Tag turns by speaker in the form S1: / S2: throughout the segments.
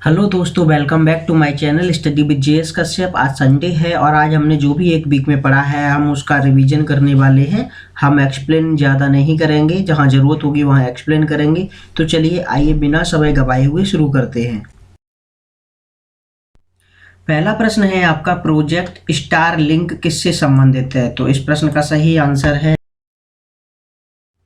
S1: Hello दोस्तों, welcome back to my channel study with JS Kashyap. आज Sunday है और आज हमने जो भी एक वीक में पढ़ा है हम उसका रिवीजन करने वाले हैं। हम एक्सप्लेन ज़्यादा नहीं करेंगे, जहां ज़रूरत होगी वहां एक्सप्लेन करेंगे। तो चलिए आइए बिना समय गवाए हुए शुरू करते हैं। पहला प्रश्न है आपका, प्रोजेक्ट स्टार लिंक किससे संबंधित है? तो इस प्रश्न का सही आंसर है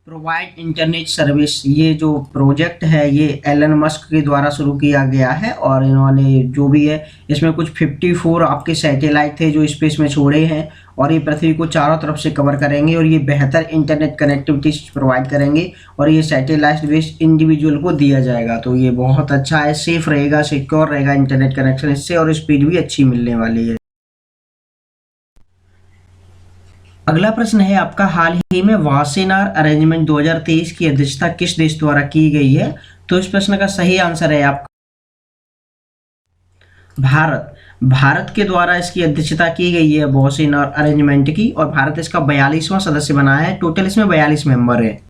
S1: प्रोवाइड इंटरनेट सर्विस। ये जो प्रोजेक्ट है ये एलन मस्क के द्वारा शुरू किया गया है और इन्होंने जो भी है इसमें कुछ 54 आपके सैटेलाइट थे जो स्पेस में छोड़े हैं और ये पृथ्वी को चारों तरफ से कवर करेंगे और ये बेहतर इंटरनेट कनेक्टिविटी प्रोवाइड करेंगे और ये सैटेलाइट बेस्ड इंडिविजुअल को दिया जाएगा। तो ये बहुत अच्छा है, सेफ रहेगा, सिक्योर रहेगा इंटरनेट कनेक्शन इससे और स्पीड भी अच्छी मिलने वाली है। अगला प्रश्न है आपका, हाल ही में वासेनार अरेंजमेंट 2023 की अध्यक्षता किस देश द्वारा की गई है? तो इस प्रश्न का सही आंसर है आपका भारत। भारत के द्वारा इसकी अध्यक्षता की गई है वासेनार अरेंजमेंट की और भारत इसका 42वां सदस्य बना है। टोटल इसमें 42 मेंबर है।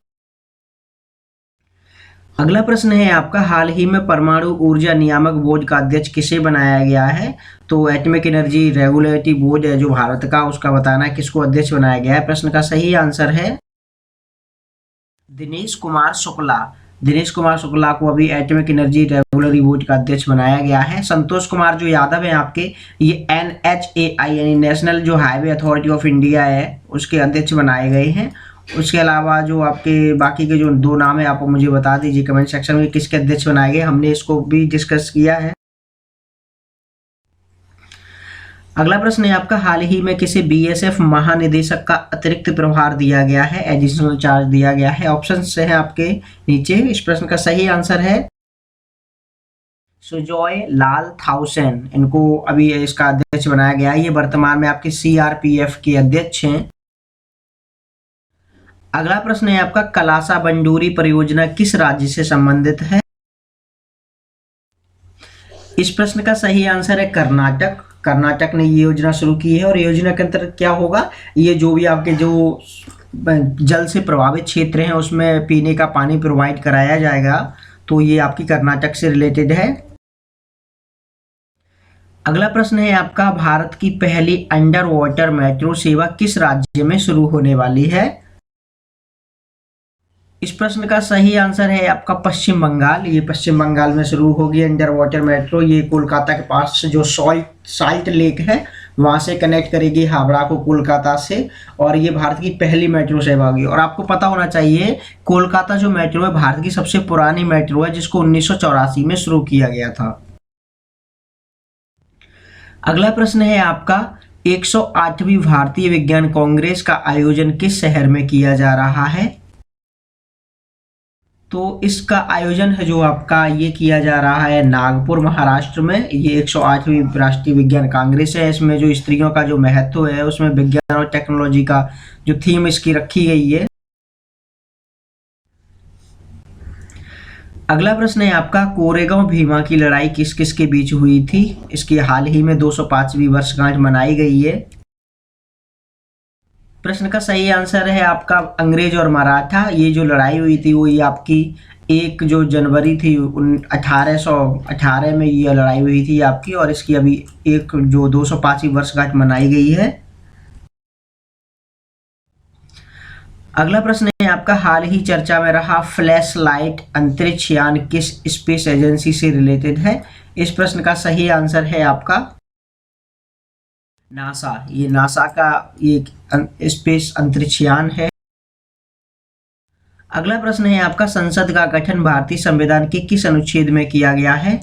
S1: अगला प्रश्न है आपका, हाल ही में परमाणु ऊर्जा नियामक बोर्ड का अध्यक्ष किसे बनाया गया है? तो एटॉमिक एनर्जी रेगुलेटरी बोर्ड है जो भारत का, उसका बताना है किसको अध्यक्ष बनाया गया है। प्रश्न का सही आंसर है दिनेश कुमार शुक्ला। दिनेश कुमार शुक्ला को अभी एटॉमिक एनर्जी रेगुलेटरी बोर्ड का अध्यक्ष बनाया गया है। संतोष कुमार जो यादव है आपके, ये NHAI यानी नेशनल जो हाईवे अथॉरिटी ऑफ इंडिया है उसके अध्यक्ष बनाए गए हैं। उसके अलावा जो आपके बाकी के जो दो नाम है आप मुझे बता दीजिए कमेंट सेक्शन में किसके अध्यक्ष बनाए गए, हमने इसको भी डिस्कस किया है। अगला प्रश्न है आपका, हाल ही में किसे BSF महानिदेशक का अतिरिक्त प्रभार दिया गया है, एडिशनल चार्ज दिया गया है? ऑप्शन से है आपके नीचे। इस प्रश्न का सही आंसर है सुजॉय लाल थाउसेन। इनको अभी इसका अध्यक्ष बनाया गया है। ये वर्तमान में आपके CRPF के अध्यक्ष हैं। अगला प्रश्न है आपका, कलासा बंडूरी परियोजना किस राज्य से संबंधित है? इस प्रश्न का सही आंसर है कर्नाटक। कर्नाटक ने ये योजना शुरू की है और योजना के अंतर्गत क्या होगा, ये जो भी आपके जो जल से प्रभावित क्षेत्र हैं उसमें पीने का पानी प्रोवाइड कराया जाएगा। तो ये आपकी कर्नाटक से रिलेटेड है। अगला प्रश्न है आपका, भारत की पहली अंडर वाटर मेट्रो सेवा किस राज्य में शुरू होने वाली है? इस प्रश्न का सही आंसर है आपका पश्चिम बंगाल। ये पश्चिम बंगाल में शुरू होगी अंडर वाटर मेट्रो। ये कोलकाता के पास जो साल्ट लेक है वहां से कनेक्ट करेगी हावड़ा को कोलकाता से और ये भारत की पहली मेट्रो सेवा होगी। और आपको पता होना चाहिए कोलकाता जो मेट्रो है भारत की सबसे पुरानी मेट्रो है जिसको 1984 में शुरू किया गया था। अगला प्रश्न है आपका, 108वीं भारतीय विज्ञान कांग्रेस का आयोजन किस शहर में किया जा रहा है? तो इसका आयोजन है जो आपका ये किया जा रहा है नागपुर महाराष्ट्र में। ये 108वीं राष्ट्रीय विज्ञान कांग्रेस है। इसमें जो स्त्रियों का जो महत्व है उसमें विज्ञान और टेक्नोलॉजी का जो थीम इसकी रखी गई है। अगला प्रश्न है आपका, कोरेगांव भीमा की लड़ाई किस किस के बीच हुई थी? इसकी हाल ही में 205वीं वर्षगांठ मनाई गई है। प्रश्न का सही आंसर है आपका अंग्रेज और मराठा। ये जो लड़ाई हुई थी वो ये आपकी 1 जो जनवरी थी 1818 में ये लड़ाई हुई थी आपकी और इसकी अभी एक जो 205वीं वर्षगांठ मनाई गई है। अगला प्रश्न है आपका, हाल ही चर्चा में रहा फ्लैश लाइट अंतरिक्ष यान किस स्पेस एजेंसी से रिलेटेड है? इस प्रश्न का सही आंसर है आपका नासा। ये नासा का ये स्पेस अंतरिक्ष यान है। अगला प्रश्न है आपका, संसद का गठन भारतीय संविधान के किस अनुच्छेद में किया गया है?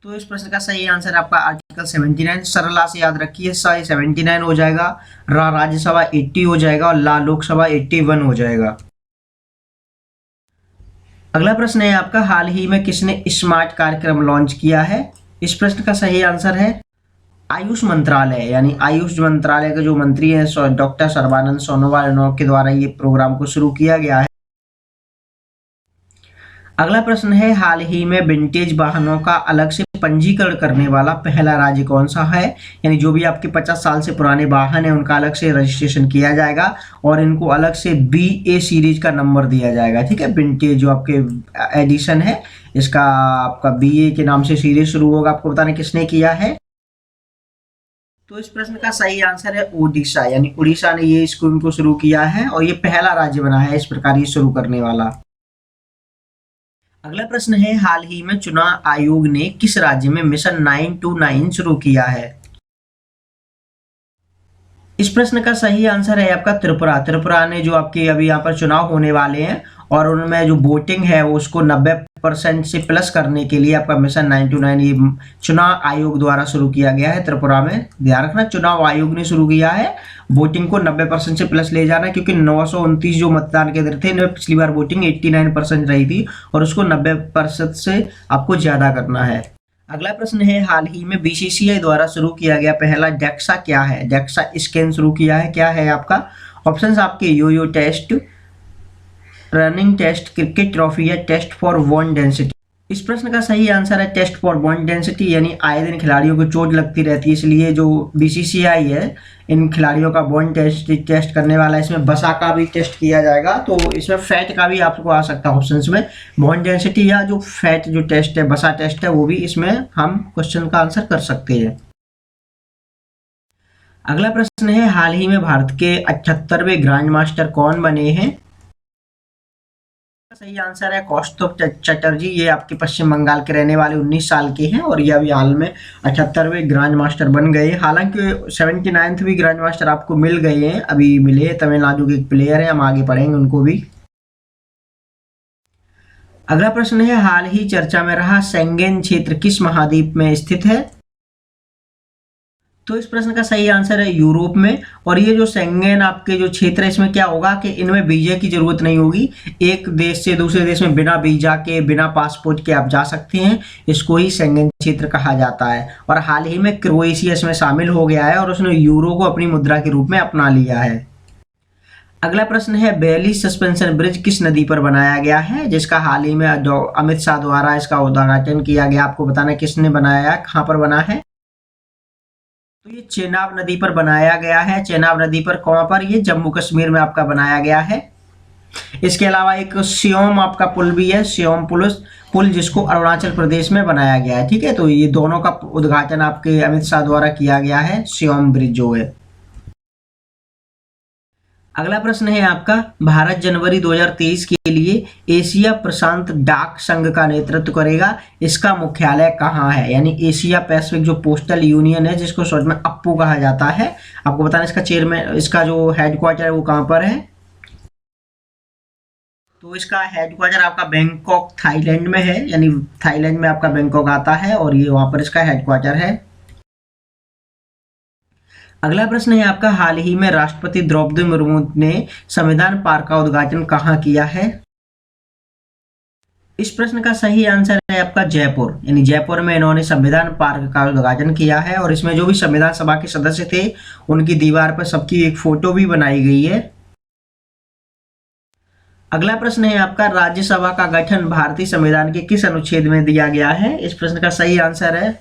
S1: तो इस प्रश्न का सही आंसर आपका आर्टिकल 79। सरला से याद रखिए, 79 हो जाएगा, राज्यसभा 80 हो जाएगा और लोकसभा 81 हो जाएगा। अगला प्रश्न है आपका, हाल ही में किसने स्मार्ट कार्यक्रम लॉन्च किया है? इस प्रश्न का सही आंसर है आयुष मंत्रालय। यानी आयुष मंत्रालय के जो मंत्री हैं डॉक्टर सर्बानंद सोनोवाल के द्वारा ये प्रोग्राम को शुरू किया गया है। अगला प्रश्न है, हाल ही में विंटेज वाहनों का अलग से पंजीकरण करने वाला पहला राज्य कौन सा है? यानी जो भी आपके 50 साल से पुराने वाहन है उनका अलग से रजिस्ट्रेशन किया जाएगा और इनको अलग से BA सीरीज का नंबर दिया जाएगा। ठीक है, विंटेज जो आपके एडिशन है इसका आपका BA के नाम से सीरीज शुरू होगा। आपको बताना किसने किया है? तो इस प्रश्न का सही आंसर है ओडिशा, यानी उड़ीसा ने ये स्कीम को शुरू किया है और ये पहला राज्य बना है इस प्रकार ये शुरू करने वाला। अगला प्रश्न है, हाल ही में चुनाव आयोग ने किस राज्य में मिशन 929 शुरू किया है? इस प्रश्न का सही आंसर है आपका त्रिपुरा। त्रिपुरा ने जो आपके अभी यहाँ पर चुनाव होने वाले हैं और उनमें जो वोटिंग है उसको 90% से प्लस करने के लिए आपका मिशन 929 ये चुनाव आयोग द्वारा शुरू किया गया है त्रिपुरा में। ध्यान रखना, चुनाव आयोग ने शुरू किया है वोटिंग को 90% से प्लस ले जाना, क्योंकि 929 जो मतदान केंद्र थे इनमें पिछली बार वोटिंग 89% रही थी और उसको 90% से आपको ज्यादा करना है। अगला प्रश्न है, हाल ही में BCCI द्वारा शुरू किया गया पहला डेक्सा क्या है? डेक्सा स्कैन शुरू किया है, क्या है आपका? ऑप्शंस आपके yoyo test, running test, cricket trophy या टेस्ट फॉर बोन डेंसिटी। इस प्रश्न का सही आंसर है टेस्ट फॉर बोन डेंसिटी, यानी आए दिन खिलाड़ियों को चोट लगती रहती है, इसलिए जो BCCI है इन खिलाड़ियों का बोन टेस्ट करने वाला है। इसमें वसा का भी टेस्ट किया जाएगा, तो इसमें फैट का भी आपको आ सकता है ऑप्शंस में। बोन डेंसिटी या जो फैट जो टेस्ट है, वसा टेस्ट है, वो भी इसमें हम क्वेश्चन का आंसर कर सकते हैं। अगला प्रश्न है, हाल ही में भारत के 78वें ग्रैंड मास्टर कौन बने हैं? सही आंसर है कौस्तुभ चटर्जी। ये आपके पश्चिम बंगाल के रहने वाले 19 साल के हैं और ये अभी हाल में 78वें ग्रैंड मास्टर बन गए। हालांकि 79th भी ग्रैंड मास्टर आपको मिल गए हैं, अभी मिले तमिलनाडु के एक प्लेयर हैं, हम आगे पढ़ेंगे उनको भी। अगला प्रश्न है, हाल ही चर्चा में रहा शेंगेन क्षेत्र किस महाद्वीप में स्थित है? तो इस प्रश्न का सही आंसर है यूरोप में। और ये जो शेंगेन आपके जो क्षेत्र है इसमें क्या होगा कि इनमें वीजा की जरूरत नहीं होगी, एक देश से दूसरे देश में बिना वीजा के बिना पासपोर्ट के आप जा सकते हैं, इसको ही शेंगेन क्षेत्र कहा जाता है। और हाल ही में क्रोएशिया इसमें शामिल हो गया है और उसने यूरो को अपनी मुद्रा के रूप में अपना लिया है। अगला प्रश्न है, बेली सस्पेंशन ब्रिज किस नदी पर बनाया गया है, जिसका हाल ही में अमित शाह द्वारा इसका उद्घाटन किया गया? आपको बताना किसने बनाया है, कहाँ पर बना है? तो ये चेनाब नदी पर बनाया गया है। चेनाब नदी पर कहाँ पर? ये जम्मू कश्मीर में आपका बनाया गया है। इसके अलावा एक सियोम आपका पुल भी है, सियोम पुल जिसको अरुणाचल प्रदेश में बनाया गया है। ठीक है, तो ये दोनों का उद्घाटन आपके अमित शाह द्वारा किया गया है, सियोम ब्रिज जो है। अगला प्रश्न है आपका, भारत जनवरी 2023 के लिए एशिया प्रशांत डाक संघ का नेतृत्व करेगा, इसका मुख्यालय कहाँ है? यानी एशिया पैसिफिक जो पोस्टल यूनियन है जिसको शॉर्ट में अप्पू कहा जाता है, आपको बताना इसका चेयरमैन, इसका जो हेडक्वार्टर है वो कहाँ पर है? तो इसका हेडक्वार्टर आपका बैंकॉक थाईलैंड में है, यानी थाईलैंड में आपका बैंकॉक आता है और ये वहां पर इसका हेडक्वार्टर है। अगला प्रश्न है आपका, हाल ही में राष्ट्रपति द्रौपदी मुर्मू ने संविधान पार्क का उद्घाटन कहाँ किया है? इस प्रश्न का सही आंसर है आपका जयपुर, यानी जयपुर में इन्होंने संविधान पार्क का उद्घाटन किया है और इसमें जो भी संविधान सभा के सदस्य थे उनकी दीवार पर सबकी एक फोटो भी बनाई गई है। अगला प्रश्न है आपका, राज्यसभा का गठन भारतीय संविधान के किस अनुच्छेद में दिया गया है? इस प्रश्न का सही आंसर है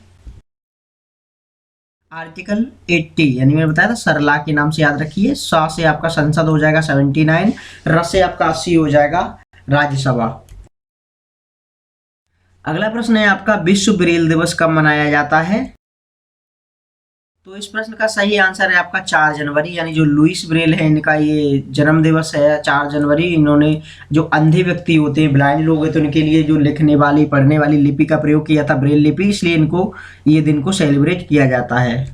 S1: आर्टिकल 80, यानी मैंने बताया था सरला के नाम से याद रखिए। सा से आपका संसद हो जाएगा 79, र से आपका 80 हो जाएगा राज्यसभा। अगला प्रश्न है आपका, विश्व ब्रेल दिवस कब मनाया जाता है? तो इस प्रश्न का सही आंसर है आपका 4 जनवरी, यानी जो लुइस ब्रेल है इनका ये जन्म दिवस है 4 जनवरी। इन्होंने जो अंधे व्यक्ति होते हैं, ब्लाइंड लोग हैं, तो इनके लिए जो लिखने वाली पढ़ने वाली लिपि का प्रयोग किया था, ब्रेल लिपि, इसलिए इनको ये दिन को सेलिब्रेट किया जाता है।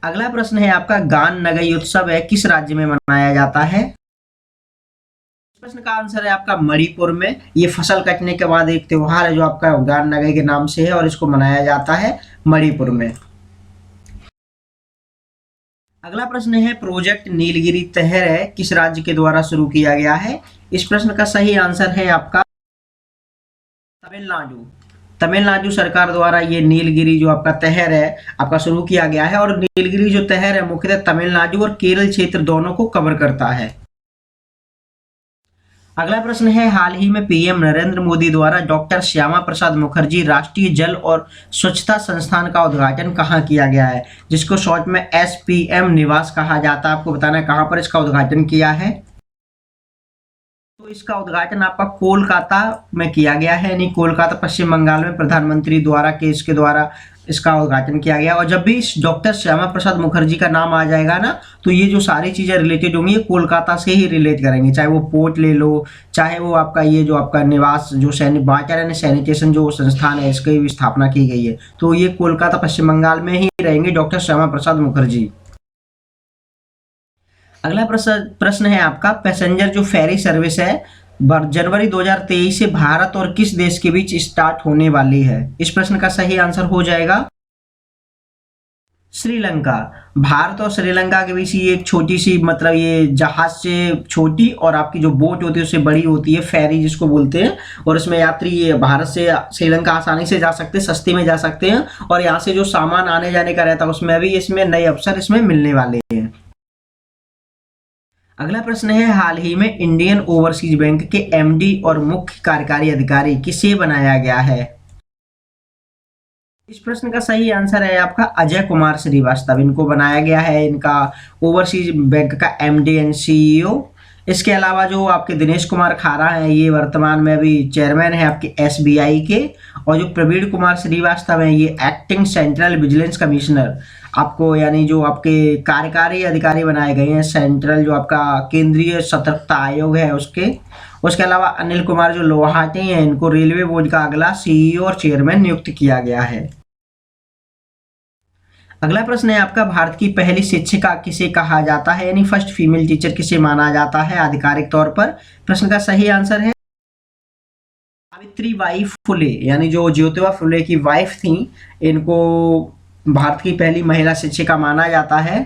S1: अगला प्रश्न है आपका, गान नगई उत्सव है किस राज्य में मनाया जाता है? प्रश्न का आंसर है आपका मणिपुर में। ये फसल कटने के बाद एक त्योहार है जो आपका गान नगई के नाम से है और इसको मनाया जाता है मणिपुर में। अगला प्रश्न है, प्रोजेक्ट नीलगिरी तहर है किस राज्य के द्वारा शुरू किया गया है? इस प्रश्न का सही आंसर है आपका तमिलनाडु। तमिलनाडु सरकार द्वारा ये नीलगिरी जो आपका तहर है आपका शुरू किया गया है और नीलगिरी जो तहर है मुख्यतः तमिलनाडु और केरल क्षेत्र दोनों को कवर करता है। अगला प्रश्न है, हाल ही में पीएम नरेंद्र मोदी द्वारा डॉक्टर श्यामा प्रसाद मुखर्जी राष्ट्रीय जल और स्वच्छता संस्थान का उद्घाटन कहाँ किया गया है, जिसको शॉर्ट में एसपीएम निवास कहा जाता है। आपको बताना है कहाँ पर इसका उद्घाटन किया है। तो इसका उद्घाटन आपका कोलकाता में किया गया है, यानी कोलकाता पश्चिम बंगाल में प्रधानमंत्री द्वारा के इसके द्वारा इसका उद्घाटन किया गया। और जब भी इस डॉक्टर श्यामा प्रसाद मुखर्जी का नाम आ जाएगा ना, तो ये जो सारी चीज़ें रिलेटेड होंगी ये कोलकाता से ही रिलेट करेंगे, चाहे वो पोर्ट ले लो, चाहे वो आपका ये जो आपका निवास जो वाटर एंड सैनिटेशन जो संस्थान है इसकी भी स्थापना की गई है, तो ये कोलकाता पश्चिम बंगाल में ही रहेंगे डॉक्टर श्यामा प्रसाद मुखर्जी। अगला प्रश्न है आपका, पैसेंजर जो फेरी सर्विस है जनवरी 2023 से भारत और किस देश के बीच स्टार्ट होने वाली है। इस प्रश्न का सही आंसर हो जाएगा श्रीलंका। भारत और श्रीलंका के बीच ये एक छोटी सी मतलब ये जहाज से छोटी और आपकी जो बोट होती है उससे बड़ी होती है, फेरी जिसको बोलते हैं, और इसमें यात्री ये भारत से श्रीलंका आसानी से जा सकते हैं, सस्ते में जा सकते हैं, और यहाँ से जो सामान आने जाने का रहता है उसमें भी इसमें नए अवसर इसमें मिलने वाले हैं। अगला प्रश्न है, हाल ही में इंडियन ओवरसीज बैंक के एमडी और मुख्य कार्यकारी अधिकारी किसे बनाया गया है। इस प्रश्न का सही आंसर है आपका अजय कुमार श्रीवास्तव, इनको बनाया गया है इनका ओवरसीज बैंक का एमडी एंड सीईओ। इसके अलावा जो आपके दिनेश कुमार खारा हैं ये वर्तमान में अभी चेयरमैन है आपके एसबीआई के, और जो प्रवीण कुमार श्रीवास्तव हैं ये एक्टिंग सेंट्रल विजिलेंस कमिश्नर आपको यानी जो आपके कार्यकारी अधिकारी बनाए गए हैं सेंट्रल जो आपका केंद्रीय सतर्कता आयोग है उसके अलावा अनिल कुमार जो लोहाटी हैं इनको रेलवे बोर्ड का अगला सीईओ और चेयरमैन नियुक्त किया गया है। अगला प्रश्न है आपका, भारत की पहली शिक्षिका किसे कहा जाता है, यानी फर्स्ट फीमेल टीचर किसे माना जाता है आधिकारिक तौर पर। प्रश्न का सही आंसर है सावित्रीबाई फुले, यानी जो ज्योतिबा फुले की वाइफ थी, इनको भारत की पहली महिला शिक्षिका माना जाता है।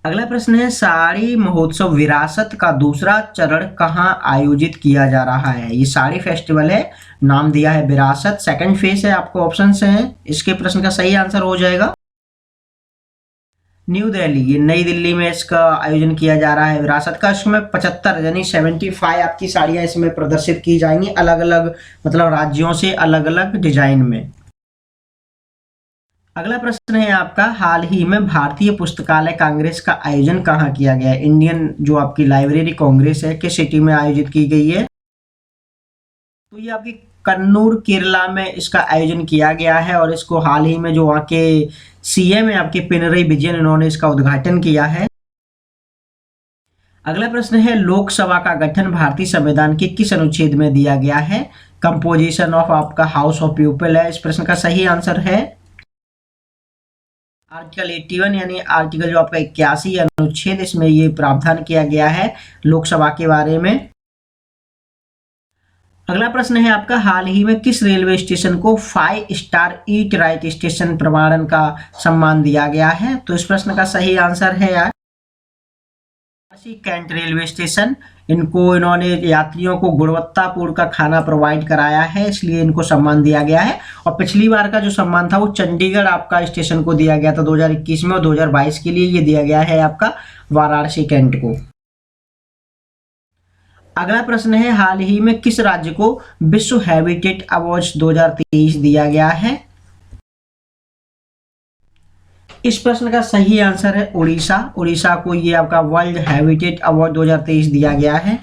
S1: अगला प्रश्न है, साड़ी महोत्सव विरासत का दूसरा चरण कहाँ आयोजित किया जा रहा है। ये साड़ी फेस्टिवल है, नाम दिया है विरासत, सेकंड फेज है, आपको ऑप्शन से है, इसके प्रश्न का सही आंसर हो जाएगा न्यू दिल्ली। ये नई दिल्ली में इसका आयोजन किया जा रहा है विरासत का। इसमें 75 यानी 75 आपकी साड़ियाँ इसमें प्रदर्शित की जाएंगी अलग अलग मतलब राज्यों से अलग अलग डिजाइन में। अगला प्रश्न है आपका, हाल ही में भारतीय पुस्तकालय कांग्रेस का आयोजन कहाँ किया गया है। इंडियन जो आपकी लाइब्रेरी कांग्रेस है किस सिटी में आयोजित की गई है, तो ये आपकी कन्नूर केरला में इसका आयोजन किया गया है, और इसको हाल ही में जो वहाँ के सीएम है आपके पिनरई विजयन इन्होंने इसका उद्घाटन किया है। अगला प्रश्न है, लोकसभा का गठन भारतीय संविधान के किस अनुच्छेद में दिया गया है। कंपोजिशन ऑफ आपका हाउस ऑफ पीपल है, इस प्रश्न का सही आंसर है आर्टिकल 81 यानी आर्टिकल जो आपका 81 अनुच्छेद, इसमें ये प्रावधान किया गया है लोकसभा के बारे में। अगला प्रश्न है आपका, हाल ही में किस रेलवे स्टेशन को 5 स्टार ईट राइट स्टेशन प्रमाणन का सम्मान दिया गया है, तो इस प्रश्न का सही आंसर है यार कैंट रेलवे स्टेशन। इन्होंने यात्रियों को गुणवत्तापूर्ण का खाना प्रोवाइड कराया है, इसलिए इनको सम्मान दिया गया है। और पिछली बार का जो सम्मान था वो चंडीगढ़ आपका स्टेशन को दिया गया था 2021 में, और 2022 के लिए ये दिया गया है आपका वाराणसी कैंट को। अगला प्रश्न है, हाल ही में किस राज्य को विश्व हैबिटेट अवार्ड 2023 दिया गया है। इस प्रश्न का सही आंसर है उड़ीसा। उड़ीसा को ये आपका वर्ल्ड हैबिटेट अवार्ड 2023 दिया गया है।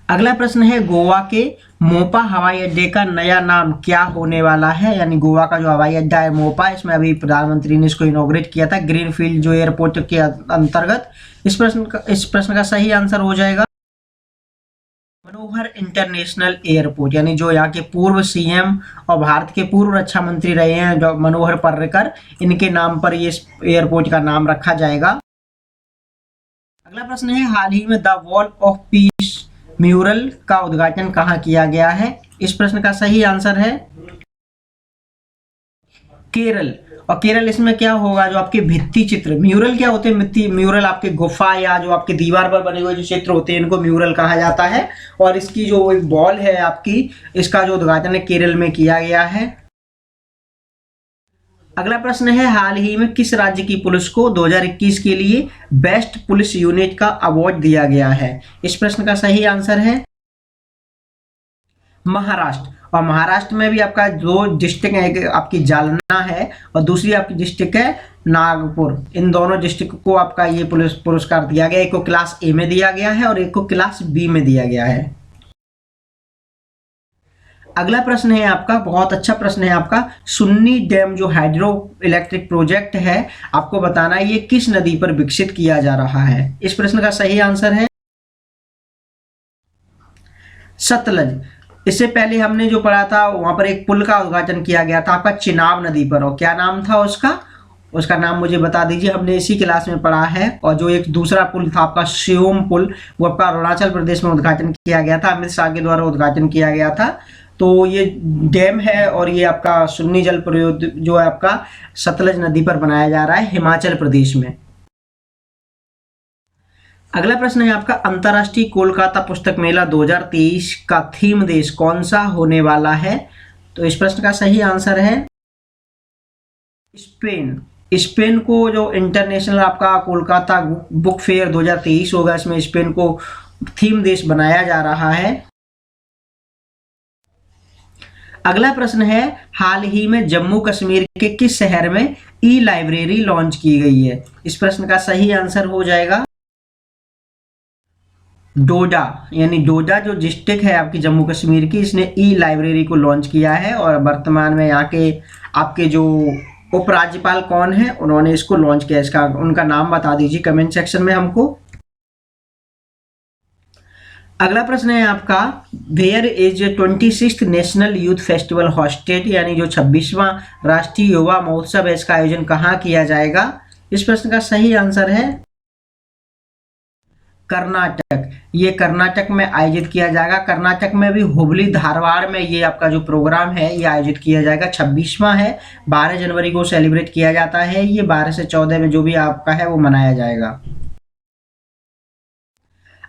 S1: अगला प्रश्न है, गोवा के मोपा हवाई अड्डे का नया नाम क्या होने वाला है, यानी गोवा का जो हवाई अड्डा है मोपा, इसमें अभी प्रधानमंत्री ने इसको इनॉग्रेट किया था ग्रीनफील्ड जो एयरपोर्ट के अंतर्गत। इस प्रश्न का सही आंसर हो जाएगा मनोहर इंटरनेशनल एयरपोर्ट, यानी जो यहाँ के पूर्व सीएम और भारत के पूर्व रक्षा मंत्री रहे हैं जो मनोहर पर्रिकर, इनके नाम पर ये एयरपोर्ट का नाम रखा जाएगा। अगला प्रश्न है, हाल ही में the wall of peace mural का उद्घाटन कहाँ किया गया है। इस प्रश्न का सही आंसर है केरल। और केरल इसमें क्या होगा, जो आपके भित्ति चित्र म्यूरल क्या होते हैं, म्यूरल आपके गुफा या जो आपके दीवार पर बने हुए जो चित्र होते हैं इनको म्यूरल कहा जाता है। और इसकी जो एक बॉल है आपकी, इसका जो उद्घाटन है केरल में किया गया है। अगला प्रश्न है, हाल ही में किस राज्य की पुलिस को 2021 के लिए बेस्ट पुलिस यूनिट का अवार्ड दिया गया है? इस प्रश्न का सही आंसर है महाराष्ट्र। और महाराष्ट्र में भी आपका दो डिस्ट्रिक्ट है, एक आपकी जालना है और दूसरी आपकी डिस्ट्रिक्ट है नागपुर। इन दोनों डिस्ट्रिक्ट को आपका ये पुलिस पुरस्कार दिया गया, एक को क्लास ए में दिया गया है और एक को क्लास बी में दिया गया है। अगला प्रश्न है आपका, बहुत अच्छा प्रश्न है आपका, सुन्नी डैम जो हाइड्रो इलेक्ट्रिक प्रोजेक्ट है, आपको बताना है ये किस नदी पर विकसित किया जा रहा है? इस प्रश्न का सही आंसर है सतलज। इससे पहले हमने जो पढ़ा था वहां पर एक पुल का उद्घाटन किया गया था आपका चिनाब नदी पर, और क्या नाम था उसका नाम मुझे बता दीजिए, हमने इसी क्लास में पढ़ा है। और जो एक दूसरा पुल था आपका शियोम पुल, वो आपका अरुणाचल प्रदेश में उद्घाटन किया गया था, अमित शाह के द्वारा उद्घाटन किया गया था। तो ये डैम है और ये आपका सुन्नी जल प्रयोग जो है आपका सतलज नदी पर बनाया जा रहा है हिमाचल प्रदेश में। अगला प्रश्न है आपका, अंतर्राष्ट्रीय कोलकाता पुस्तक मेला 2023 का थीम देश कौन सा होने वाला है? तो इस प्रश्न का सही आंसर है स्पेन। स्पेन को जो इंटरनेशनल आपका कोलकाता बुक फेयर 2023 होगा, इसमें स्पेन को थीम देश बनाया जा रहा है। अगला प्रश्न है, हाल ही में जम्मू कश्मीर के किस शहर में ई लाइब्रेरी लॉन्च की गई है? इस प्रश्न का सही आंसर हो जाएगा डोडा। यानी डोडा जो डिस्ट्रिक्ट है आपकी जम्मू कश्मीर की, इसने ई लाइब्रेरी को लॉन्च किया है और वर्तमान में यहाँ के आपके जो उपराज्यपाल कौन है, उन्होंने इसको लॉन्च किया। इसका उनका नाम बता दीजिए कमेंट सेक्शन में हमको। अगला प्रश्न है आपका, where is 26th national youth festival hosted, यानी जो 26वां राष्ट्रीय युवा महोत्सव है, इसका आयोजन कहाँ किया जाएगा? इस प्रश्न का सही आंसर है कर्नाटक। ये कर्नाटक में आयोजित किया जाएगा। कर्नाटक में भी हुबली धारवाड़ में ये आपका जो प्रोग्राम है ये आयोजित किया जाएगा। 26वां है, 12 जनवरी को सेलिब्रेट किया जाता है। ये 12 से 14 में जो भी आपका है वो मनाया जाएगा।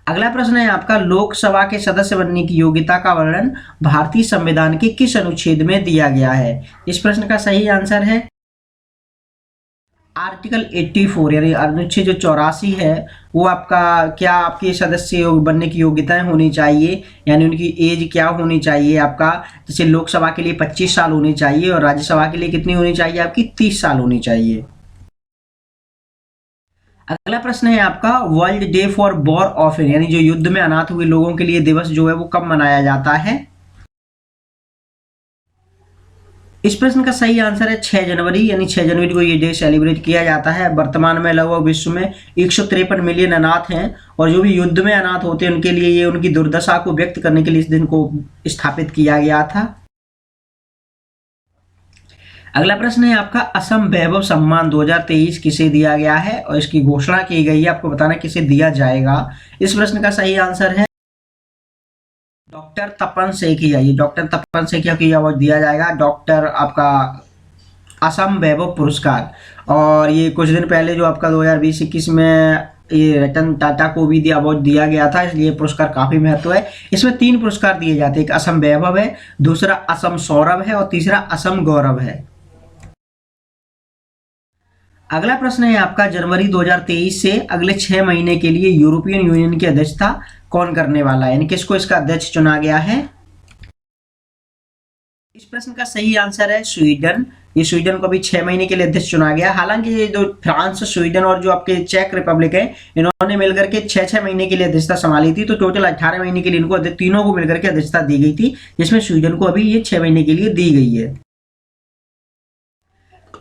S1: अगला प्रश्न है आपका, लोकसभा के सदस्य बनने की योग्यता का वर्णन भारतीय संविधान के किस अनुच्छेद में दिया गया है? इस प्रश्न का सही आंसर है आर्टिकल 84, यानी अनुच्छेद जो 84 है वो आपका क्या आपके सदस्य बनने की योग्यताएं होनी चाहिए, यानी उनकी एज क्या होनी चाहिए आपका, जैसे लोकसभा के लिए 25 साल होनी चाहिए और राज्यसभा के लिए कितनी होनी चाहिए आपकी 30 साल होनी चाहिए। अगला प्रश्न है आपका, world day for war orphan, यानी जो युद्ध में अनाथ हुए लोगों के लिए दिवस जो है वो कब मनाया जाता है? इस प्रश्न का सही आंसर है 6 जनवरी, यानी 6 जनवरी को ये डे सेलिब्रेट किया जाता है। वर्तमान में लगभग विश्व में 153 मिलियन अनाथ हैं और जो भी युद्ध में अनाथ होते हैं उनके लिए ये उनकी दुर्दशा को व्यक्त करने के लिए इस दिन को स्थापित किया गया था। अगला प्रश्न है आपका, असम वैभव सम्मान 2023 किसे दिया गया है और इसकी घोषणा की गई है, आपको बताना किसे दिया जाएगा। इस प्रश्न का सही आंसर है डॉक्टर तपन सेठिया। ये डॉक्टर तपन सेठिया को अवार्ड दिया जाएगा, डॉक्टर आपका असम वैभव पुरस्कार। और ये कुछ दिन पहले जो आपका 2020-21 में ये रतन टाटा को भी अवार्ड दिया गया था, इसलिए पुरस्कार काफी महत्व है। इसमें 3 पुरस्कार दिए जाते हैं, एक असम वैभव है, दूसरा असम सौरभ है और तीसरा असम गौरव है। अगला प्रश्न है आपका, जनवरी 2023 से अगले 6 महीने के लिए यूरोपियन यूनियन की अध्यक्षता कौन करने वाला है, यानी किसको इसका अध्यक्ष चुना गया है? इस प्रश्न का सही आंसर है स्वीडन। ये स्वीडन को भी 6 महीने के लिए अध्यक्ष चुना गया। हालांकि ये जो फ्रांस, स्वीडन और जो आपके चेक रिपब्लिक है, इन्होंने मिलकर के 6-6 महीने के लिए अध्यक्षता संभाली थी, तो टोटल 18 महीने के लिए इनको तीनों को मिलकर के अध्यक्षता दी गई थी, जिसमें स्वीडन को अभी ये 6 महीने के लिए दी गई है।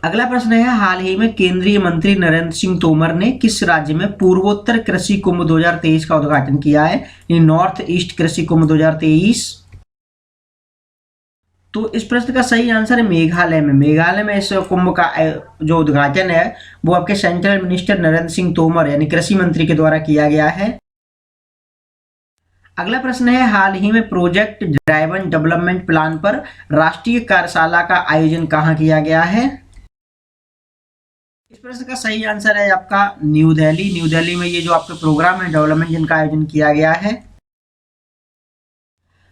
S1: अगला प्रश्न है, हाल ही में केंद्रीय मंत्री नरेंद्र सिंह तोमर ने किस राज्य में पूर्वोत्तर कृषि कुंभ 2023 का उद्घाटन किया है, नॉर्थ ईस्ट कृषि कुंभ 2023? तो इस प्रश्न का सही आंसर है मेघालय में। मेघालय में इस कुंभ का जो उद्घाटन है वो आपके सेंट्रल मिनिस्टर नरेंद्र सिंह तोमर यानी कृषि मंत्री के द्वारा किया गया है। अगला प्रश्न है, हाल ही में प्रोजेक्ट ड्राइवन डेवलपमेंट प्लान पर राष्ट्रीय कार्यशाला का आयोजन कहाँ किया गया है? इस प्रश्न का सही आंसर है आपका न्यू दिल्ली। न्यू दिल्ली में ये जो आपके प्रोग्राम है डेवलपमेंट जिनका आयोजन किया गया है।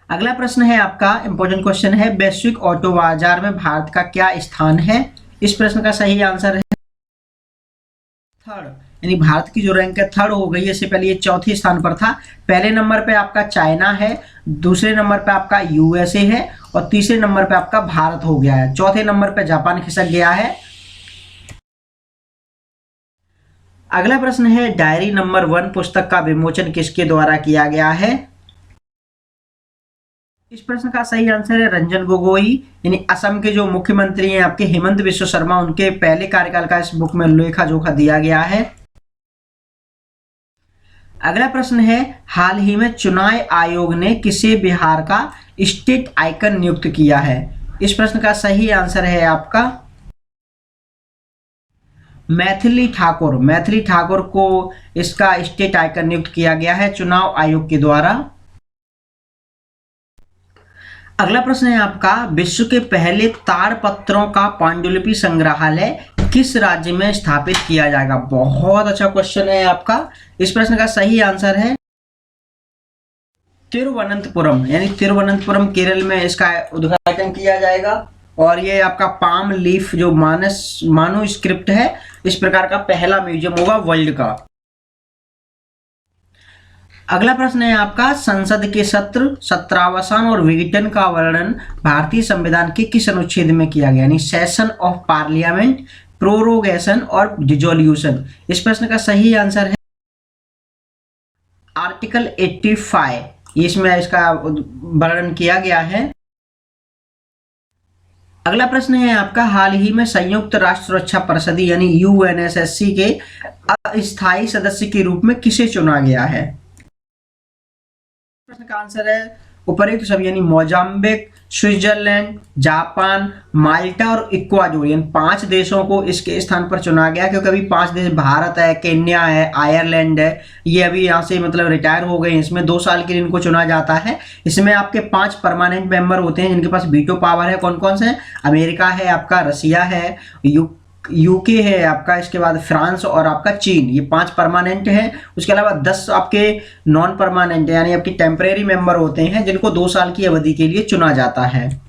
S1: अगला प्रश्न है आपका इंपॉर्टेंट क्वेश्चन है, वैश्विक ऑटो बाजार में भारत का क्या स्थान है? इस प्रश्न का सही आंसर है थर्ड, यानी भारत की जो रैंक है थर्ड हो गई है। इससे पहले ये चौथे स्थान पर था। पहले नंबर पे आपका चाइना है, दूसरे नंबर पे आपका यूएसए है और तीसरे नंबर पे आपका भारत हो गया है। चौथे नंबर पे जापान खिसक गया है। अगला प्रश्न है डायरी नंबर 1 पुस्तक का विमोचन किसके द्वारा किया गया है? इस प्रश्न का सही आंसर है रंजन गोगोई, यानी असम के जो मुख्यमंत्री हैं आपके हेमंत बिश्व शर्मा, उनके पहले कार्यकाल का इस बुक में लेखा जोखा दिया गया है। अगला प्रश्न है हाल ही में चुनाव आयोग ने किसे बिहार का स्टेट आइकन नियुक्त किया है? इस प्रश्न का सही आंसर है आपका मैथिली ठाकुर। मैथिली ठाकुर को इसका स्टेट आइकन नियुक्त किया गया है चुनाव आयोग के द्वारा। अगला प्रश्न है आपका विश्व के पहले ताड़पत्रों का पांडुलिपि संग्रहालय किस राज्य में स्थापित किया जाएगा? बहुत अच्छा क्वेश्चन है आपका। इस प्रश्न का सही आंसर है तिरुवनंतपुरम, यानी तिरुवनंतपुरम केरल में इसका उद्घाटन किया जाएगा। और ये आपका पाम लीफ जो मानो स्क्रिप्ट है, इस प्रकार का पहला म्यूजियम होगा वर्ल्ड का। अगला प्रश्न है आपका संसद के सत्र, सत्रावसान और विघटन का वर्णन भारतीय संविधान के किस अनुच्छेद में किया गया? यानी सेशन ऑफ पार्लियामेंट, प्रोरोगेशन और डिसोल्यूशन। इस प्रश्न का सही आंसर है आर्टिकल 85, इसमें इसका वर्णन किया गया है। अगला प्रश्न है आपका हाल ही में संयुक्त राष्ट्र सुरक्षा परिषद यानी यूएनएससी के अस्थायी सदस्य के रूप में किसे चुना गया है? प्रश्न का आंसर है उपरोक्त सब, यानी मोजाम्बिक, स्विट्जरलैंड, जापान, माल्टा और इक्वाडोर, यानी 5 देशों को इसके स्थान पर चुना गया। क्योंकि अभी 5 देश भारत है, केन्या है, आयरलैंड है, ये अभी यहाँ से मतलब रिटायर हो गए। इसमें 2 साल के लिए इनको चुना जाता है। इसमें आपके 5 परमानेंट मेंबर होते हैं जिनके पास वीटो पावर है। कौन कौन से हैं? अमेरिका है, आपका रसिया है, यूके है आपका, इसके बाद फ्रांस और आपका चीन, ये 5 परमानेंट हैं। उसके अलावा 10 आपके नॉन परमानेंट यानी आपके टेम्परेरी मेंबर होते हैं जिनको 2 साल की अवधि के लिए चुना जाता है।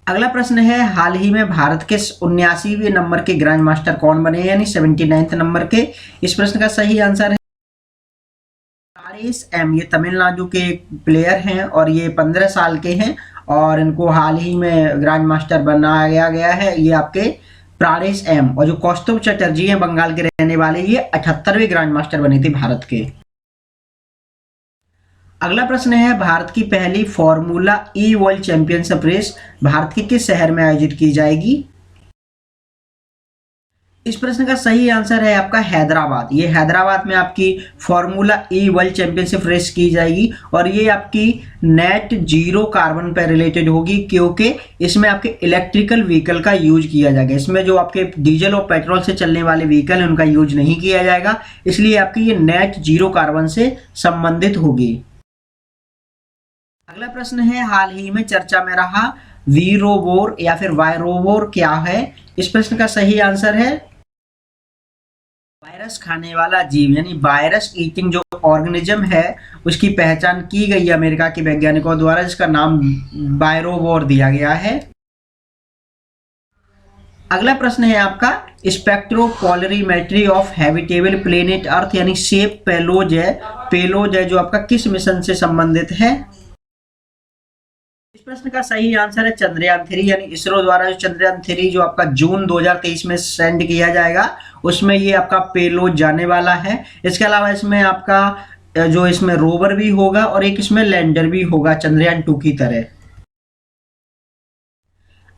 S1: अगला प्रश्न है हाल ही में भारत के 79वें नंबर के ग्रैंड मास्टर कौन बने, यानी 79th नंबर के? इस प्रश्न का सही आंसर है प्राणेश एम। ये तमिलनाडु के प्लेयर हैं और ये 15 साल के हैं और इनको हाल ही में ग्रैंड मास्टर बनाया गया है, ये आपके प्राणेश एम। और जो कौस्तुभ चटर्जी हैं बंगाल के रहने वाले, ये 78वें ग्रैंड मास्टर बने थे भारत के। अगला प्रश्न है भारत की पहली फॉर्मूला ई वर्ल्ड चैंपियनशिप रेस भारत के किस शहर में आयोजित की जाएगी? इस प्रश्न का सही आंसर है आपका हैदराबाद। ये हैदराबाद में आपकी फॉर्मूला ई वर्ल्ड चैंपियनशिप रेस की जाएगी और ये आपकी नेट जीरो कार्बन पर रिलेटेड होगी क्योंकि इसमें आपके इलेक्ट्रिकल व्हीकल का यूज किया जाएगा। इसमें जो आपके डीजल और पेट्रोल से चलने वाले व्हीकल हैं उनका यूज नहीं किया जाएगा, इसलिए आपकी ये नेट जीरो कार्बन से संबंधित होगी। अगला प्रश्न है हाल ही में चर्चा में रहा वीरोबोर या फिर वायरोबोर क्या है? इस प्रश्न का सही आंसर है वायरस खाने वाला जीव, यानी वायरस ईटिंग जो ऑर्गेनिज्म है उसकी पहचान की गई है अमेरिका के वैज्ञानिकों द्वारा, जिसका नाम वायरोबोर दिया गया है। अगला प्रश्न है आपका spectropolarimetry of habitable planet earth यानी शेप पेलोज है जो आपका किस मिशन से संबंधित है? इस प्रश्न का सही आंसर है चंद्रयान 3, यानी इसरो द्वारा जो चंद्रयान 3 जो आपका जून 2023 में सेंड किया जाएगा उसमें ये आपका पेलोड जाने वाला है। इसके अलावा इसमें आपका जो इसमें रोवर भी होगा और एक इसमें लैंडर भी होगा चंद्रयान 2 की तरह।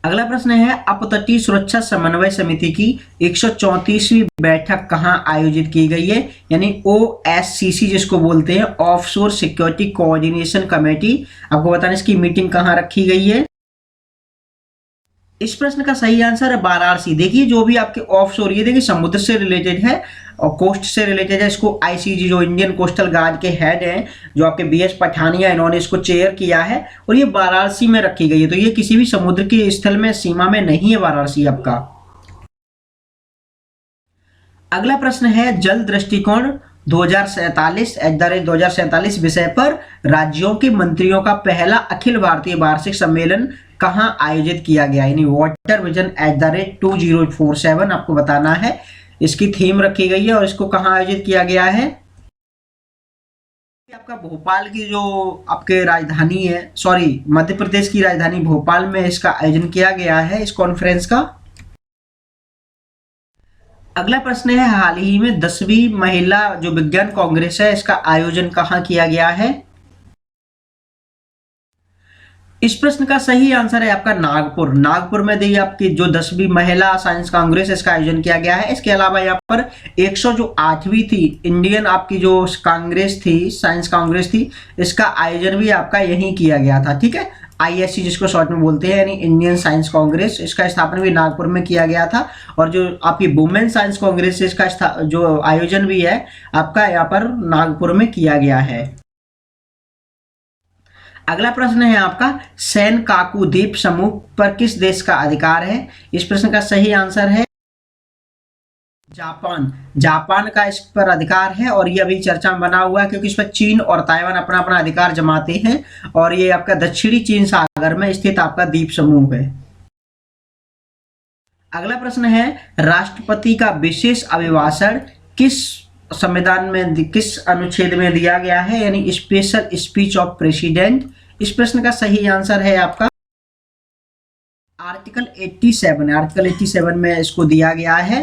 S1: अगला प्रश्न है अपतटीय सुरक्षा समन्वय समिति की 134वीं बैठक कहां आयोजित की गई है? यानी OSCC जिसको बोलते हैं ऑफशोर सिक्योरिटी कोऑर्डिनेशन कमेटी, आपको बताना इसकी मीटिंग कहां रखी गई है? इस प्रश्न का सही आंसर है वाराणसी। देखिए जो भी आपके ऑफशोर, ये देखिए समुद्र से रिलेटेड है और कोस्ट से रिलेटेड है। इसको ICG जो इंडियन कोस्टल गार्ड के हेड हैं जो आपके BS पठानिया, इन्होंने इसको चेयर किया है और ये वाराणसी में रखी गई है। तो ये किसी भी समुद्र के स्थल में सीमा में नहीं है वाराणसी आपका। अगला प्रश्न है जल दृष्टिकोण 2047 विषय पर राज्यों के मंत्रियों का पहला अखिल भारतीय वार्षिक सम्मेलन कहाँ आयोजित किया गया, यानी वाटर विजन @2047 आपको बताना है। इसकी थीम रखी गई है और इसको कहाँ आयोजित किया गया है। आपका भोपाल की जो आपके राजधानी है, सॉरी मध्य प्रदेश की राजधानी भोपाल में इसका आयोजन किया गया है, इस कॉन्फ्रेंस का। अगला प्रश्न है, हाल ही में 10वीं महिला जो विज्ञान कांग्रेस है, इसका आयोजन कहाँ किया गया है। इस प्रश्न का सही आंसर है आपका नागपुर। नागपुर में दी आपकी जो 10वीं महिला साइंस कांग्रेस, इसका आयोजन किया गया है। इसके अलावा यहाँ पर 108वीं थी इंडियन आपकी जो कांग्रेस थी, साइंस कांग्रेस थी, इसका आयोजन भी आपका यहीं किया गया था। ठीक है, ISC जिसको शॉर्ट में बोलते हैं, यानी इंडियन साइंस कांग्रेस, इसका स्थापना भी नागपुर में किया गया था। और जो आपकी वुमेन साइंस कांग्रेस, इसका जो आयोजन भी है आपका यहाँ पर नागपुर में किया गया है। अगला प्रश्न है आपका, सेनकाकू द्वीप समूह पर किस देश का अधिकार है। इस प्रश्न का सही आंसर है जापान। जापान का इस पर अधिकार है और ये अभी चर्चा में बना हुआ है क्योंकि इस पर चीन और ताइवान अपना अपना अधिकार जमाते हैं और ये आपका दक्षिणी चीन सागर में स्थित आपका द्वीप समूह है। अगला प्रश्न है, राष्ट्रपति का विशेष अभिभाषण किस संविधान में, किस अनुच्छेद में दिया गया है, यानी स्पेशल स्पीच ऑफ प्रेसिडेंट। इस प्रश्न का सही आंसर है आपका आर्टिकल 87। आर्टिकल 87 में इसको दिया गया है।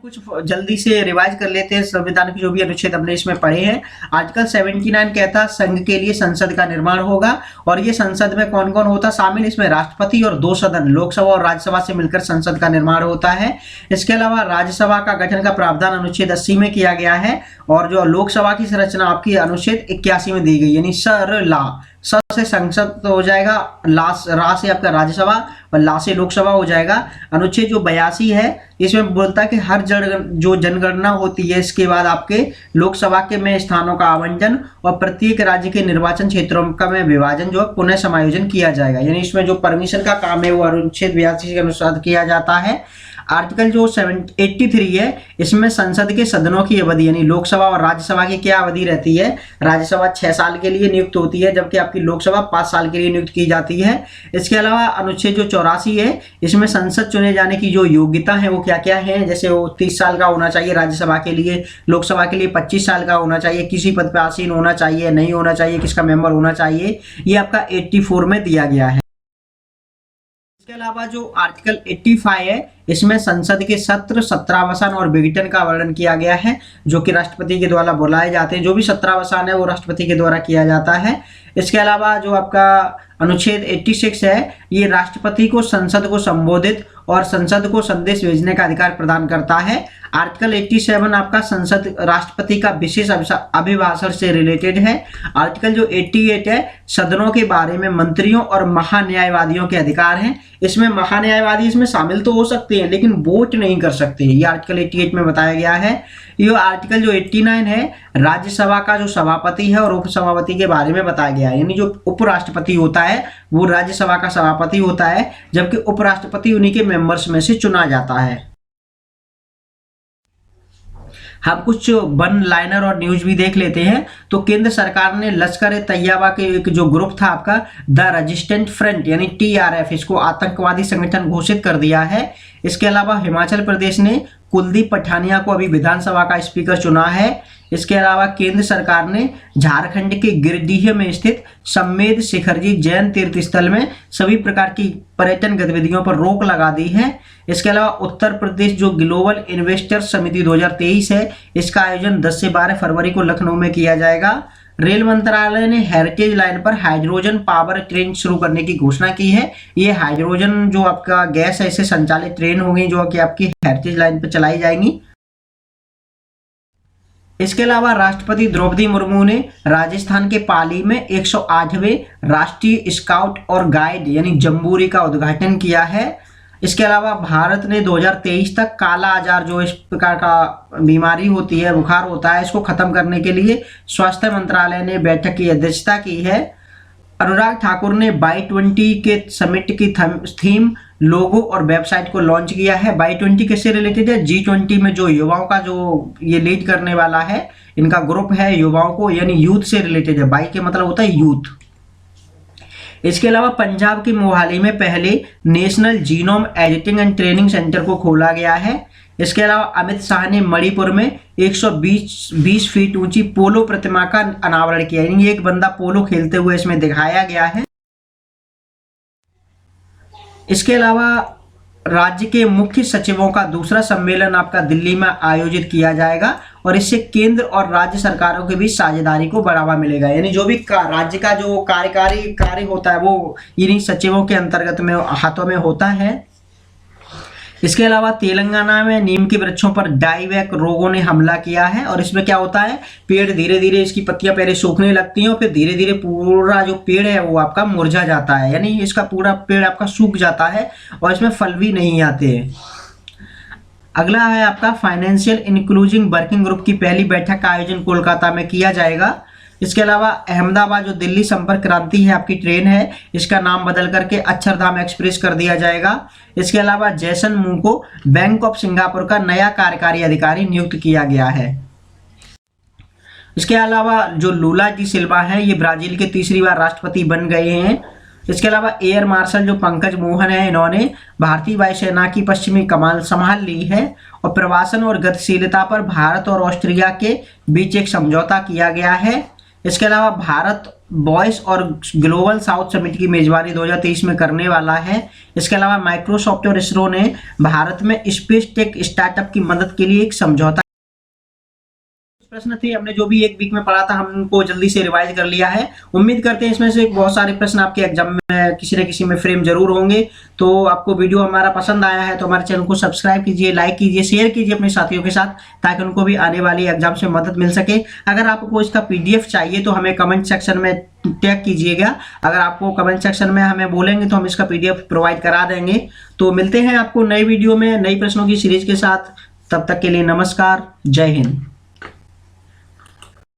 S1: कुछ जल्दी से रिवाइज कर लेते हैं संविधान के जो भी अनुच्छेद हमने इसमें पढ़े हैं। आर्टिकल 79 कहता है संघ के लिए संसद का निर्माण होगा और ये संसद में कौन कौन होता शामिल, इसमें राष्ट्रपति और 2 सदन लोकसभा और राज्यसभा से मिलकर संसद का निर्माण होता है। इसके अलावा राज्यसभा का गठन का प्रावधान अनुच्छेद 80 में किया गया है और जो लोकसभा की संरचना आपकी अनुच्छेद 81 में दी गई, यानी सर ला, स से संसद हो जाएगा, रा से आपका राज्यसभा और ला से लोकसभा हो जाएगा। अनुच्छेद जो 82 है इसमें बोलता है कि हर जो जनगणना होती है इसके बाद आपके लोकसभा के में स्थानों का आवंटन और प्रत्येक राज्य के निर्वाचन क्षेत्रों का में विभाजन जो पुनः समायोजन किया जाएगा, यानी इसमें जो परमिशन का काम है वो अनुच्छेद 82 के अनुसार किया जाता है। आर्टिकल जो 83 है इसमें संसद के सदनों की अवधि, यानी लोकसभा और राज्यसभा की क्या अवधि रहती है, राज्यसभा 6 साल के लिए नियुक्त होती है जबकि आपकी लोकसभा 5 साल के लिए नियुक्त की जाती है। इसके अलावा अनुच्छेद जो 84 है इसमें संसद चुने जाने की जो योग्यता है वो क्या क्या है, जैसे वो 30 साल का होना चाहिए राज्यसभा के लिए, लोकसभा के लिए 25 साल का होना चाहिए, किसी पद पर आसीन होना चाहिए, नहीं होना चाहिए, किसका मेंबर होना चाहिए, ये आपका 84 में दिया गया है। इसके अलावा जो आर्टिकल 85 है इसमें संसद के सत्र, सत्रावसान और विघटन का वर्णन किया गया है जो कि राष्ट्रपति के द्वारा बुलाए जाते हैं। जो भी सत्रावसान है वो राष्ट्रपति के द्वारा किया जाता है। इसके अलावा जो आपका अनुच्छेद 86 है ये राष्ट्रपति को संसद को संबोधित और संसद को संदेश भेजने का अधिकार प्रदान करता है। आर्टिकल 87 आपका संसद राष्ट्रपति का विशेष अभिभाषण से रिलेटेड है। आर्टिकल जो 88 है सदनों के बारे में मंत्रियों और महान्यायवादियों के अधिकार हैं। इसमें महान्यायवादी इसमें शामिल तो हो सकते हैं लेकिन वोट नहीं कर सकते, ये आर्टिकल 88 में बताया गया है। ये आर्टिकल जो 89 है राज्यसभा का जो सभापति है और उपसभापति के बारे में बताया गया है, यानी जो उपराष्ट्रपति होता है वो राज्यसभा का सभापति होता है जबकि उपराष्ट्रपति उन्हीं के मेंबर्स में से चुना जाता है। हम कुछ वन लाइनर और न्यूज भी देख लेते हैं। तो केंद्र सरकार ने लश्कर-ए-तैयबा के एक जो ग्रुप था आपका द रेजिस्टेंट फ्रंट यानी TRF, इसको आतंकवादी संगठन घोषित कर दिया है। इसके अलावा हिमाचल प्रदेश ने कुलदीप पठानिया को अभी विधानसभा का स्पीकर चुना है। इसके अलावा केंद्र सरकार ने झारखंड के गिरिडीह में स्थित सम्मेद शिखरजी जैन तीर्थ स्थल में सभी प्रकार की पर्यटन गतिविधियों पर रोक लगा दी है। इसके अलावा उत्तर प्रदेश जो ग्लोबल इन्वेस्टर समिति 2023 है इसका आयोजन 10 से 12 फरवरी को लखनऊ में किया जाएगा। रेल मंत्रालय ने हेरिटेज लाइन पर हाइड्रोजन पावर ट्रेन शुरू करने की घोषणा की है। ये हाइड्रोजन जो आपका गैस है इससे संचालित ट्रेन होगी जो कि आपकी हेरिटेज लाइन पर चलाई जाएंगी। इसके अलावा राष्ट्रपति द्रौपदी मुर्मू ने राजस्थान के पाली में 108वें राष्ट्रीय स्काउट और गाइड यानी जम्बूरी का उद्घाटन किया है। इसके अलावा भारत ने 2023 तक काला आजार जो इस प्रकार का बीमारी होती है, बुखार होता है, इसको खत्म करने के लिए स्वास्थ्य मंत्रालय ने बैठक की अध्यक्षता की है। अनुराग ठाकुर ने Y20 के समिट की थीम, लोगो और वेबसाइट को लॉन्च किया है। Y20 किससे रिलेटेड है? G20 में जो युवाओं का जो ये लीड करने वाला है इनका ग्रुप है युवाओं को, यानी यूथ से रिलेटेड है। बाई के मतलब होता है यूथ। इसके अलावा पंजाब के मोहाली में पहले national genome editing and training centre को खोला गया है। इसके अलावा अमित शाह ने मणिपुर में 120 फीट ऊंची पोलो प्रतिमा का अनावरण किया, यानी एक बंदा पोलो खेलते हुए इसमें दिखाया गया है। इसके अलावा राज्य के मुख्य सचिवों का दूसरा सम्मेलन आपका दिल्ली में आयोजित किया जाएगा और इससे केंद्र और राज्य सरकारों के बीच साझेदारी को बढ़ावा मिलेगा, यानी जो भी राज्य का जो कार्यकारी कार्य होता है वो इन्हीं सचिवों के अंतर्गत में हाथों में होता है। इसके अलावा तेलंगाना में नीम के वृक्षों पर डाईवैक रोगों ने हमला किया है और इसमें क्या होता है, पेड़ धीरे धीरे इसकी पत्तियां पहले सूखने लगती हैं और फिर धीरे धीरे पूरा जो पेड़ है वो आपका मुरझा जाता है, यानी इसका पूरा पेड़ आपका सूख जाता है और इसमें फल भी नहीं आते हैं। अगला है आपका फाइनेंशियल इंक्लूजिंग वर्किंग ग्रुप की पहली बैठक का आयोजन कोलकाता में किया जाएगा। इसके अलावा अहमदाबाद जो दिल्ली संपर्क क्रांति है आपकी ट्रेन है, इसका नाम बदल करके अक्षरधाम एक्सप्रेस कर दिया जाएगा। इसके अलावा जैसन मू को बैंक ऑफ सिंगापुर का नया कार्यकारी अधिकारी नियुक्त किया गया है। इसके अलावा जो लूला डी सिल्वा है ये ब्राजील के तीसरी बार राष्ट्रपति बन गए हैं। इसके अलावा एयर मार्शल जो पंकज मोहन है इन्होंने भारतीय वायुसेना की पश्चिमी कमान संभाल ली है और प्रवासन और गतिशीलता पर भारत और ऑस्ट्रिया के बीच एक समझौता किया गया है। इसके अलावा भारत वॉइस और ग्लोबल साउथ समिट की मेजबानी 2023 में करने वाला है। इसके अलावा माइक्रोसॉफ्ट और इसरो ने भारत में स्पेस टेक स्टार्टअप की मदद के लिए एक समझौता। प्रश्न थे, हमने जो भी एक वीक में पढ़ा था हम उनको जल्दी से रिवाइज कर लिया है। उम्मीद करते हैं इसमें से बहुत सारे प्रश्न आपके एग्जाम में किसी न किसी में फ्रेम जरूर होंगे। तो आपको वीडियो हमारा पसंद आया है तो हमारे चैनल को सब्सक्राइब कीजिए, लाइक कीजिए, शेयर कीजिए अपने साथियों के साथ ताकि उनको भी आने वाली एग्जाम से मदद मिल सके। अगर आपको इसका PDF चाहिए तो हमें कमेंट सेक्शन में टैग कीजिएगा। अगर आपको कमेंट सेक्शन में हमें बोलेंगे तो हम इसका PDF प्रोवाइड करा देंगे। तो मिलते हैं आपको नई वीडियो में नई प्रश्नों की सीरीज के साथ। तब तक के लिए नमस्कार, जय हिंद।